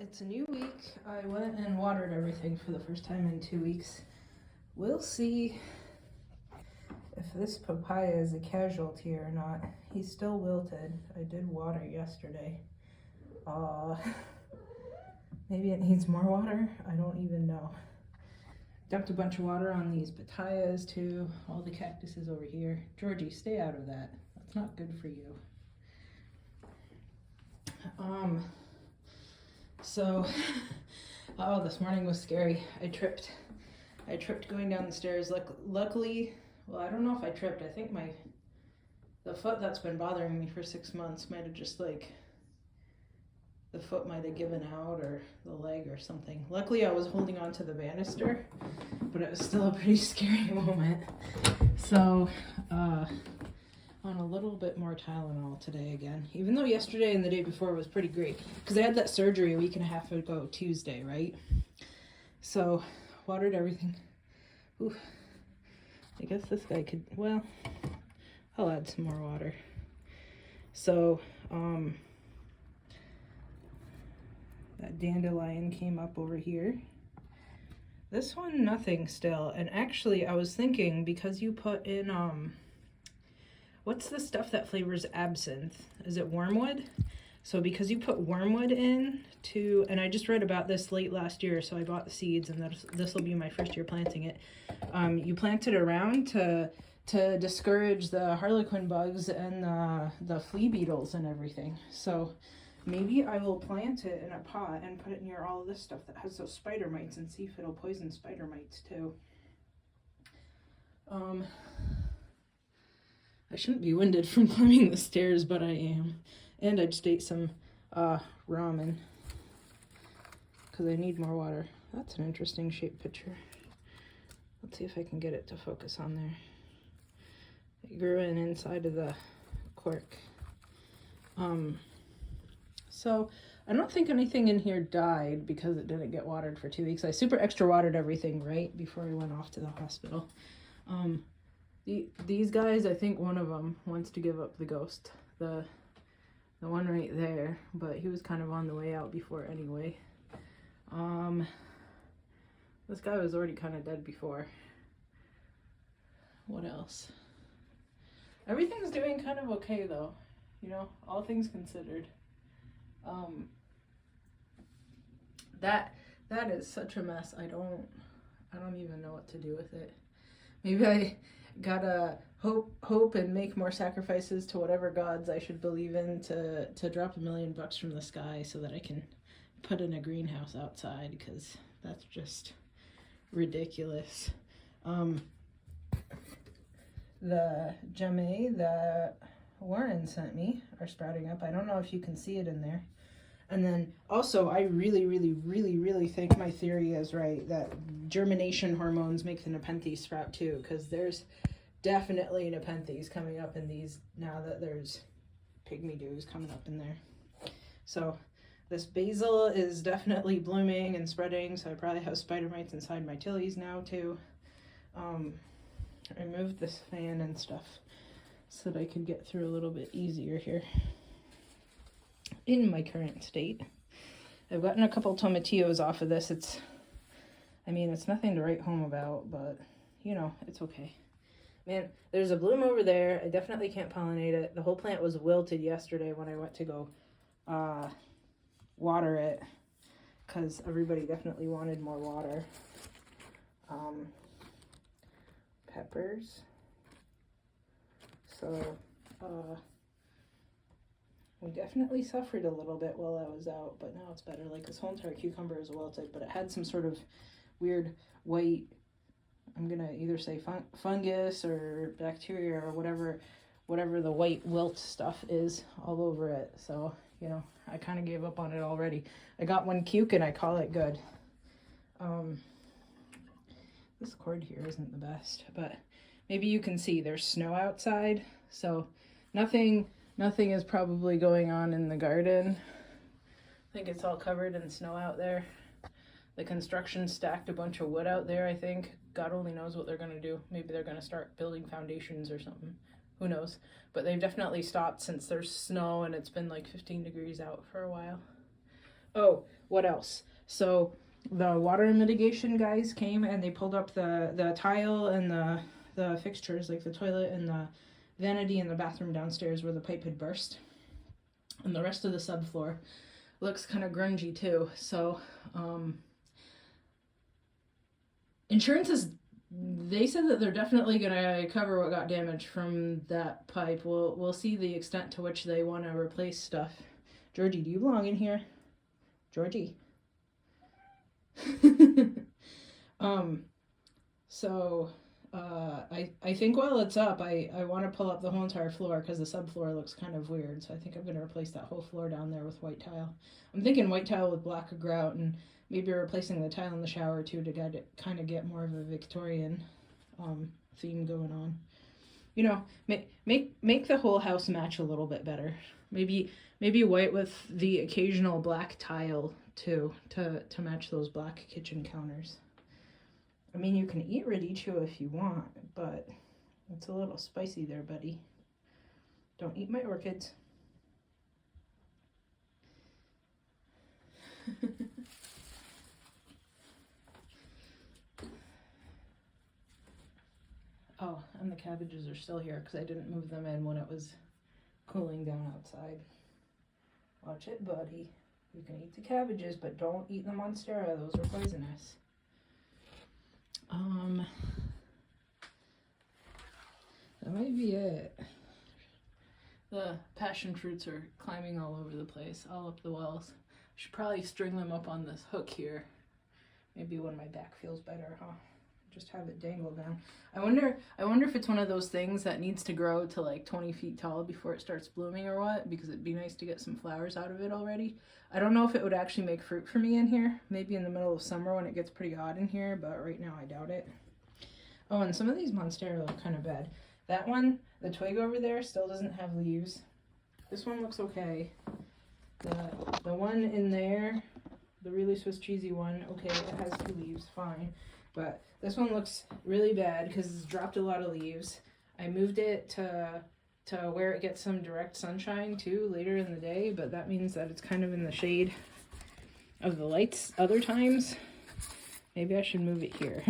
It's a new week. I went and watered everything for the first time in 2 weeks. We'll see if this papaya is a casualty or not. He's still wilted. I did water yesterday. Maybe it needs more water. I don't even know. Dumped a bunch of water on these pitayas too. All the cactuses over here. Georgie, stay out of that. That's not good for you. This morning was scary. I tripped going down the stairs. Luckily, well, I don't know if I tripped. I think the foot that's been bothering me for 6 months might have just the foot might have given out, or the leg or something. Luckily, I was holding on to the banister, but it was still a pretty scary moment. So, on a little bit more Tylenol today again, even though yesterday and the day before was pretty great, because I had that surgery a week and a half ago Tuesday, right? So watered everything. Ooh, I guess this guy could, well, I'll add some more water. So that dandelion came up over here. This one, nothing still. And actually I was thinking, because you put in what's the stuff that flavors absinthe? Is it wormwood? So because you put wormwood in to, and I just read about this late last year, so I bought the seeds, and this will be my first year planting it. You plant it around to discourage the harlequin bugs and the flea beetles and everything. So maybe I will plant it in a pot and put it near all of this stuff that has those spider mites and see if it'll poison spider mites too. I shouldn't be winded from climbing the stairs, but I am. And I just ate some ramen because I need more water. That's an interesting shaped picture. Let's see if I can get it to focus on there. It grew in inside of the cork. So I don't think anything in here died because it didn't get watered for 2 weeks. I super extra watered everything right before I went off to the hospital. These guys, I think one of them wants to give up the ghost. The one right there, but he was kind of on the way out before anyway. This guy was already kind of dead before. What else? Everything's doing kind of okay though, you know, all things considered. That is such a mess. I don't even know what to do with it. Maybe I gotta hope and make more sacrifices to whatever gods I should believe in to drop $1 million from the sky so that I can put in a greenhouse outside, because that's just ridiculous. The jammet that Warren sent me are sprouting up. I don't know if you can see it in there. And then also, I really think my theory is right, that germination hormones make the nepenthes sprout too, because there's definitely nepenthes coming up in these now that there's pygmy dews coming up in there. So this basil is definitely blooming and spreading, so I probably have spider mites inside my tillies now too. I moved this fan and stuff so that I could get through a little bit easier here in my current state. I've gotten a couple tomatillos off of this. It's nothing to write home about, but you know, it's okay. Man, there's a bloom over there. I definitely can't pollinate it. The whole plant was wilted yesterday when I went to go water it, because everybody definitely wanted more water. Peppers. So, we definitely suffered a little bit while I was out, but now it's better. Like, this whole entire cucumber is wilted, but it had some sort of weird white, I'm gonna either say fungus or bacteria or whatever the white wilt stuff is all over it. So, you know, I kind of gave up on it already. I got one cuke and I call it good. This cord here isn't the best, but maybe you can see there's snow outside, so nothing is probably going on in the garden. I think it's all covered in snow out there. The construction stacked a bunch of wood out there, I think. God only knows what they're going to do. Maybe they're going to start building foundations or something. Who knows? But they've definitely stopped since there's snow and it's been like 15 degrees out for a while. Oh, what else? So the water mitigation guys came and they pulled up the tile and the fixtures, like the toilet and the vanity in the bathroom downstairs where the pipe had burst. And the rest of the subfloor looks kind of grungy too. So insurance is, they said that they're definitely gonna cover what got damaged from that pipe. We'll see the extent to which they want to replace stuff. Georgie, do you belong in here? Georgie. So I think while it's up, I want to pull up the whole entire floor because the subfloor looks kind of weird. So I think I'm going to replace that whole floor down there with white tile. I'm thinking white tile with black grout, and maybe replacing the tile in the shower too to get more of a Victorian theme going on. You know, make the whole house match a little bit better. Maybe white with the occasional black tile too to match those black kitchen counters. I mean, you can eat radicchio if you want, but it's a little spicy there, buddy. Don't eat my orchids. Oh, and the cabbages are still here because I didn't move them in when it was cooling down outside. Watch it, buddy. You can eat the cabbages, but don't eat the monstera. Those are poisonous. That might be it. The passion fruits are climbing all over the place, all up the walls. I should probably string them up on this hook here. Maybe when my back feels better, huh? Just have it dangle down. I wonder if it's one of those things that needs to grow to like 20 feet tall before it starts blooming or what, because it'd be nice to get some flowers out of it already. I don't know if it would actually make fruit for me in here. Maybe in the middle of summer when it gets pretty hot in here, but right now I doubt it. Oh, and some of these monstera look kind of bad. That one, the twig over there, still doesn't have leaves. This one looks okay. The one in there, the really Swiss cheesy one, okay, it has 2 leaves, fine. But this one looks really bad because it's dropped a lot of leaves. I moved it to where it gets some direct sunshine too later in the day, but that means that it's kind of in the shade of the lights other times. Maybe I should move it here.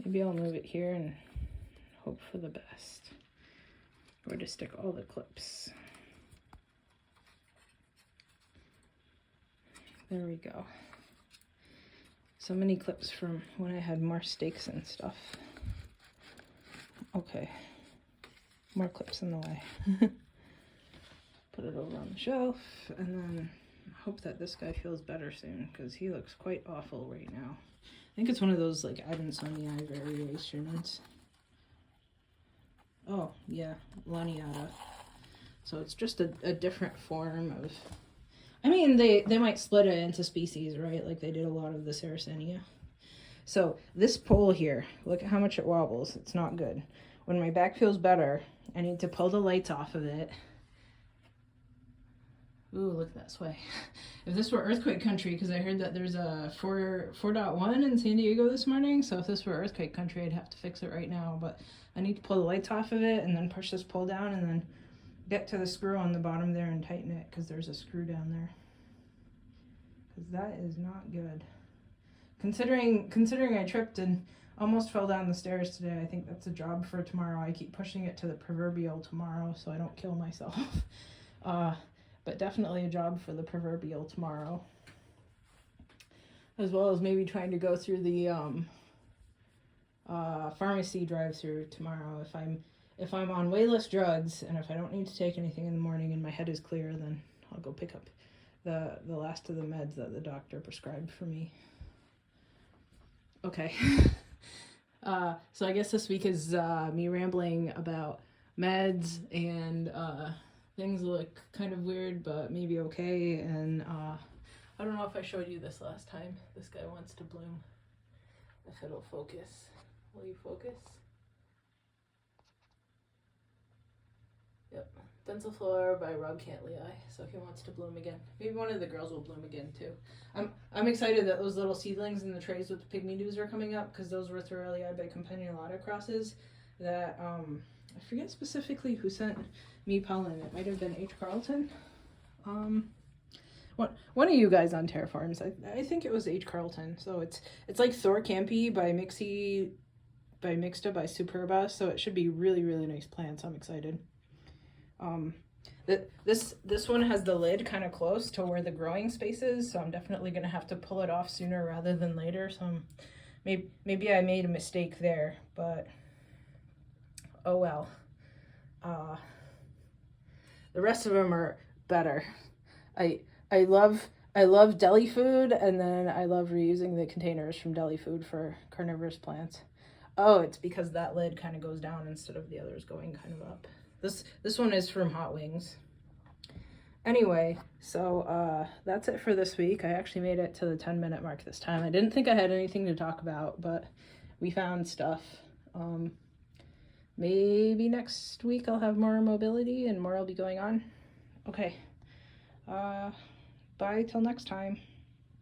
Maybe I'll move it here and hope for the best. Where to stick all the clips. There we go. So many clips from when I had more steaks and stuff. Okay. More clips in the way. Put it over on the shelf, and then hope that this guy feels better soon, because he looks quite awful right now. I think it's one of those like Adansonii variations. Oh, yeah, Laniata. So it's just a different form of... I mean, they might split it into species, right? Like they did a lot of the Sarracenia. So this pole here, look at how much it wobbles. It's not good. When my back feels better, I need to pull the lights off of it. Ooh, look at that sway. If this were earthquake country, because I heard that there's a 4.1 in San Diego this morning, so if this were earthquake country, I'd have to fix it right now. But I need to pull the lights off of it and then push this pole down and then get to the screw on the bottom there and tighten it, because there's a screw down there. Because that is not good. Considering I tripped and almost fell down the stairs today, I think that's a job for tomorrow. I keep pushing it to the proverbial tomorrow so I don't kill myself. But definitely a job for the proverbial tomorrow. As well as maybe trying to go through the pharmacy drive-through tomorrow. If I'm on wayless drugs and if I don't need to take anything in the morning and my head is clear, then I'll go pick up the last of the meds that the doctor prescribed for me. Okay. So I guess this week is me rambling about meds, and things look kind of weird, but maybe okay. And I don't know if I showed you this last time. This guy wants to bloom. If it'll focus. Will you focus? Yep. Densilflora by Rob Cantley. So he wants to bloom again. Maybe one of the girls will bloom again too. I'm excited that those little seedlings in the trays with the pygmy dews are coming up, because those were Thorelia by Campanulata crosses that I forget specifically who sent me pollen. It might have been H. Carlton. one of you guys on Terraforms. I think it was H. Carlton. So it's like Thor Campy by Mixta by Superba. So it should be really, really nice plants. I'm excited. This one has the lid kind of close to where the growing space is, so I'm definitely gonna have to pull it off sooner rather than later. So maybe I made a mistake there, but oh well. The rest of them are better. I love deli food, and then I love reusing the containers from deli food for carnivorous plants. Oh, it's because that lid kind of goes down instead of the others going kind of up. This one is from Hot Wings. Anyway, so that's it for this week. I actually made it to the 10-minute mark this time. I didn't think I had anything to talk about, but we found stuff. Maybe next week I'll have more mobility and more will be going on. Okay. Bye till next time.